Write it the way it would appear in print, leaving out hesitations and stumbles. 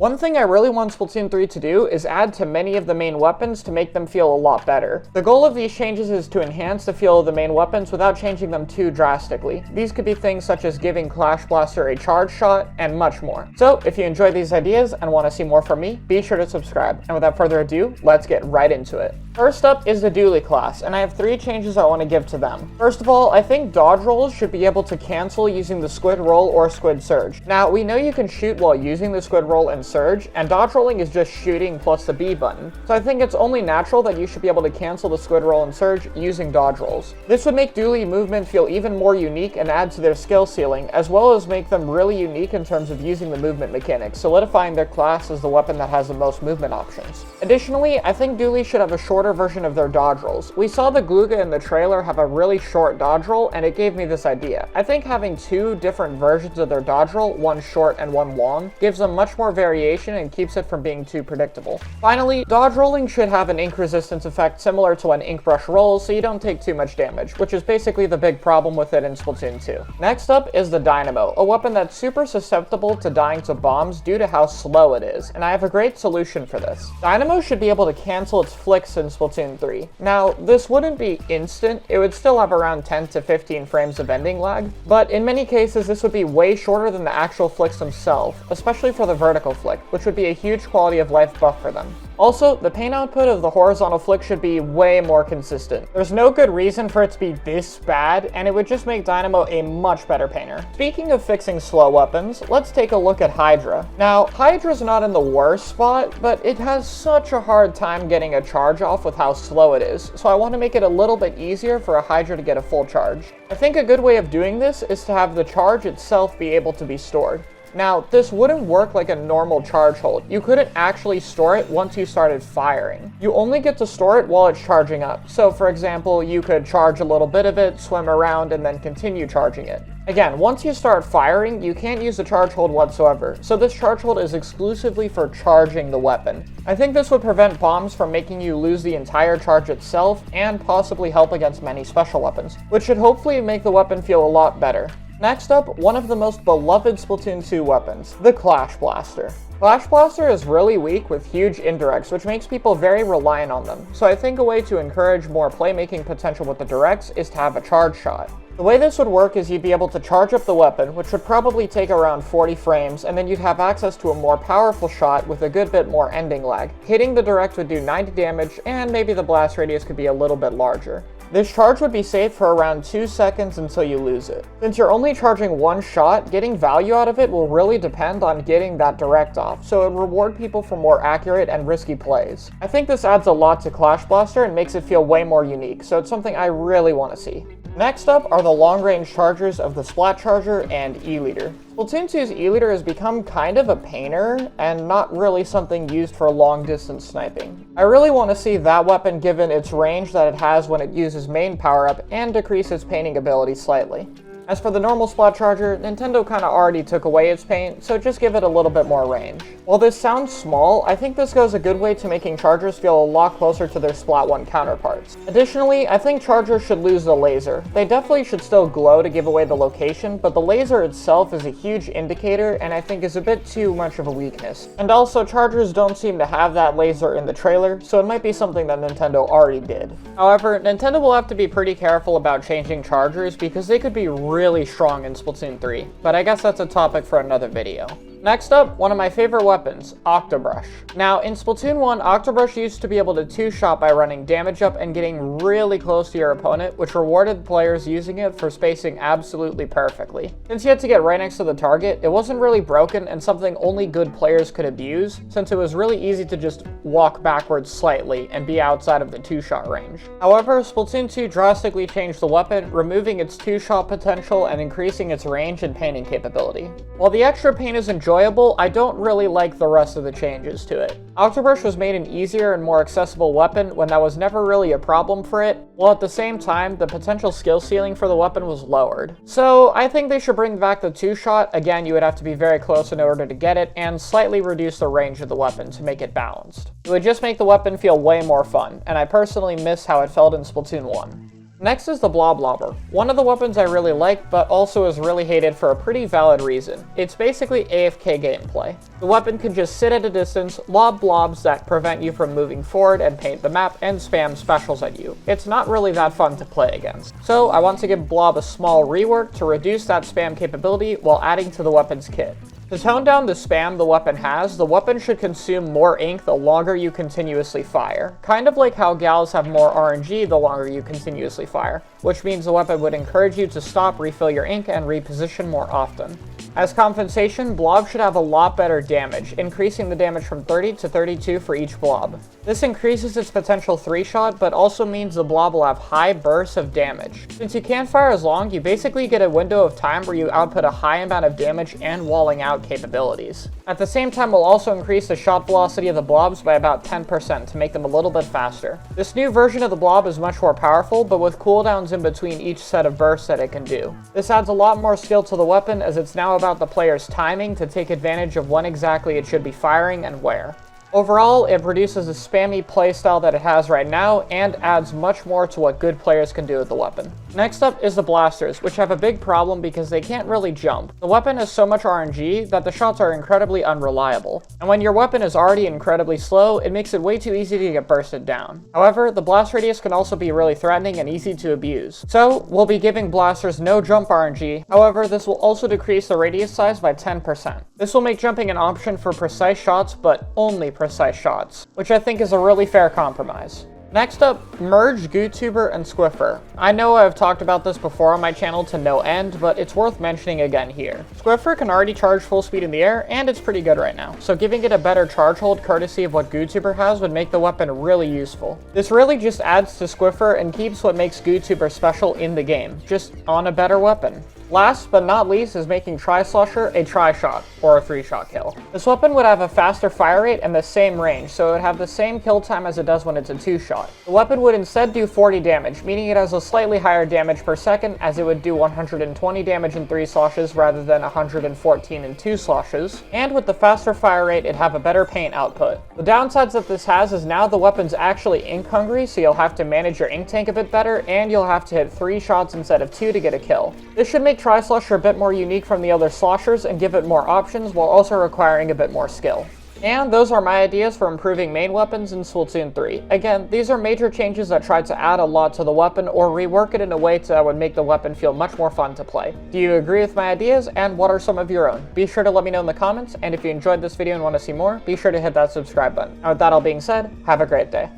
One thing I really want Splatoon 3 to do is add to many of the main weapons to make them feel a lot better. The goal of these changes is to enhance the feel of the main weapons without changing them too drastically. These could be things such as giving Clash Blaster a charge shot, and much more. So, if you enjoy these ideas and want to see more from me, be sure to subscribe. And without further ado, let's get right into it. First up is the dually class, and I have 3 changes I want to give to them. First of all, I think dodge rolls should be able to cancel using the squid roll or squid surge. Now, we know you can shoot while using the squid roll and surge, and dodge rolling is just shooting plus the B button. So I think it's only natural that you should be able to cancel the squid roll and surge using dodge rolls. This would make dually movement feel even more unique and add to their skill ceiling, as well as make them really unique in terms of using the movement mechanics, solidifying their class as the weapon that has the most movement options. Additionally, I think dually should have a shorter version of their dodge rolls. We saw the Gluga in the trailer have a really short dodge roll, and it gave me this idea. I think having 2 different versions of their dodge roll, one short and one long, gives them much more variation and keeps it from being too predictable. Finally, dodge rolling should have an ink resistance effect similar to when ink brush rolls, so you don't take too much damage, which is basically the big problem with it in Splatoon 2. Next up is the Dynamo, a weapon that's super susceptible to dying to bombs due to how slow it is, and I have a great solution for this. Dynamo should be able to cancel its flicks in Splatoon 3. Now, this wouldn't be instant, it would still have around 10 to 15 frames of ending lag, but in many cases this would be way shorter than the actual flicks themselves, especially for the vertical flick, which would be a huge quality of life buff for them. Also, the pain output of the horizontal flick should be way more consistent. There's no good reason for it to be this bad, and it would just make Dynamo a much better painter. Speaking of fixing slow weapons, let's take a look at Hydra. Now, Hydra's not in the worst spot, but it has such a hard time getting a charge off with how slow it is, so I want to make it a little bit easier for a Hydra to get a full charge. I think a good way of doing this is to have the charge itself be able to be stored. Now, this wouldn't work like a normal charge hold. You couldn't actually store it once you started firing. You only get to store it while it's charging up. So, for example, you could charge a little bit of it, swim around, and then continue charging it. Again, once you start firing, you can't use the charge hold whatsoever, so this charge hold is exclusively for charging the weapon. I think this would prevent bombs from making you lose the entire charge itself, and possibly help against many special weapons, which should hopefully make the weapon feel a lot better. Next up, one of the most beloved Splatoon 2 weapons, the Clash Blaster. Clash Blaster is really weak with huge indirects, which makes people very reliant on them, so I think a way to encourage more playmaking potential with the directs is to have a charge shot. The way this would work is you'd be able to charge up the weapon, which would probably take around 40 frames, and then you'd have access to a more powerful shot with a good bit more ending lag. Hitting the direct would do 90 damage, and maybe the blast radius could be a little bit larger. This charge would be safe for around 2 seconds until you lose it. Since you're only charging one shot, getting value out of it will really depend on getting that direct off, so it would reward people for more accurate and risky plays. I think this adds a lot to Clash Blaster and makes it feel way more unique, so it's something I really want to see. Next up are the long-range chargers of the Splat Charger and E-Liter. Splatoon 2's E-Liter has become kind of a painter, and not really something used for long-distance sniping. I really want to see that weapon given its range that it has when it uses main power-up, and decrease its painting ability slightly. As for the normal Splat Charger, Nintendo kinda already took away its paint, so just give it a little bit more range. While this sounds small, I think this goes a good way to making chargers feel a lot closer to their Splat 1 counterparts. Additionally, I think chargers should lose the laser. They definitely should still glow to give away the location, but the laser itself is a huge indicator and I think is a bit too much of a weakness. And also, chargers don't seem to have that laser in the trailer, so it might be something that Nintendo already did. However, Nintendo will have to be pretty careful about changing chargers because they could be really strong in Splatoon 3, but I guess that's a topic for another video. Next up, one of my favorite weapons, Octobrush. Now, in Splatoon 1, Octobrush used to be able to two-shot by running damage up and getting really close to your opponent, which rewarded players using it for spacing absolutely perfectly. Since you had to get right next to the target, it wasn't really broken and something only good players could abuse, since it was really easy to just walk backwards slightly and be outside of the two-shot range. However, Splatoon 2 drastically changed the weapon, removing its two-shot potential and increasing its range and painting capability. While the extra paint is enjoyable, I don't really like the rest of the changes to it. Octobrush was made an easier and more accessible weapon when that was never really a problem for it, while at the same time, the potential skill ceiling for the weapon was lowered. So I think they should bring back the two-shot. Again, you would have to be very close in order to get it, and slightly reduce the range of the weapon to make it balanced. It would just make the weapon feel way more fun, and I personally miss how it felt in Splatoon 1. Next is the Bloblobber, one of the weapons I really like, but also is really hated for a pretty valid reason. It's basically AFK gameplay. The weapon can just sit at a distance, lob blobs that prevent you from moving forward and paint the map, and spam specials at you. It's not really that fun to play against. So I want to give Blob a small rework to reduce that spam capability while adding to the weapon's kit. To tone down the spam the weapon has, the weapon should consume more ink the longer you continuously fire. Kind of like how gals have more RNG the longer you continuously fire, which means the weapon would encourage you to stop, refill your ink, and reposition more often. As compensation, Blob should have a lot better damage, increasing the damage from 30 to 32 for each blob. This increases its potential 3-shot, but also means the blob will have high bursts of damage. Since you can't fire as long, you basically get a window of time where you output a high amount of damage and walling out capabilities. At the same time, we'll also increase the shot velocity of the blobs by about 10% to make them a little bit faster. This new version of the blob is much more powerful, but with cooldowns in between each set of bursts that it can do. This adds a lot more skill to the weapon, as it's now about the player's timing to take advantage of when exactly it should be firing and where. Overall, it reduces the spammy playstyle that it has right now and adds much more to what good players can do with the weapon. Next up is the blasters, which have a big problem because they can't really jump. The weapon has so much RNG that the shots are incredibly unreliable, and when your weapon is already incredibly slow, it makes it way too easy to get bursted down. However, the blast radius can also be really threatening and easy to abuse. So, we'll be giving blasters no jump RNG, however, this will also decrease the radius size by 10%. This will make jumping an option for precise shots, but only precise shots, which I think is a really fair compromise. Next up, merge GooTuber and Squiffer. I know I've talked about this before on my channel to no end, but it's worth mentioning again here. Squiffer can already charge full speed in the air, and it's pretty good right now, so giving it a better charge hold courtesy of what GooTuber has would make the weapon really useful. This really just adds to Squiffer and keeps what makes GooTuber special in the game, just on a better weapon. Last but not least is making Slosher a tri-shot, or a 3-shot kill. This weapon would have a faster fire rate and the same range, so it would have the same kill time as it does when it's a 2-shot. The weapon would instead do 40 damage, meaning it has a slightly higher damage per second, as it would do 120 damage in 3 sloshes rather than 114 in 2 sloshes, and with the faster fire rate it'd have a better paint output. The downsides that this has is now the weapon's actually ink hungry, so you'll have to manage your ink tank a bit better, and you'll have to hit 3 shots instead of 2 to get a kill. This should make Slosher a bit more unique from the other sloshers and give it more options while also requiring a bit more skill. And those are my ideas for improving main weapons in Splatoon 3. Again, these are major changes that try to add a lot to the weapon or rework it in a way that would make the weapon feel much more fun to play. Do you agree with my ideas, and what are some of your own? Be sure to let me know in the comments, and if you enjoyed this video and want to see more, be sure to hit that subscribe button. And with that all being said, have a great day.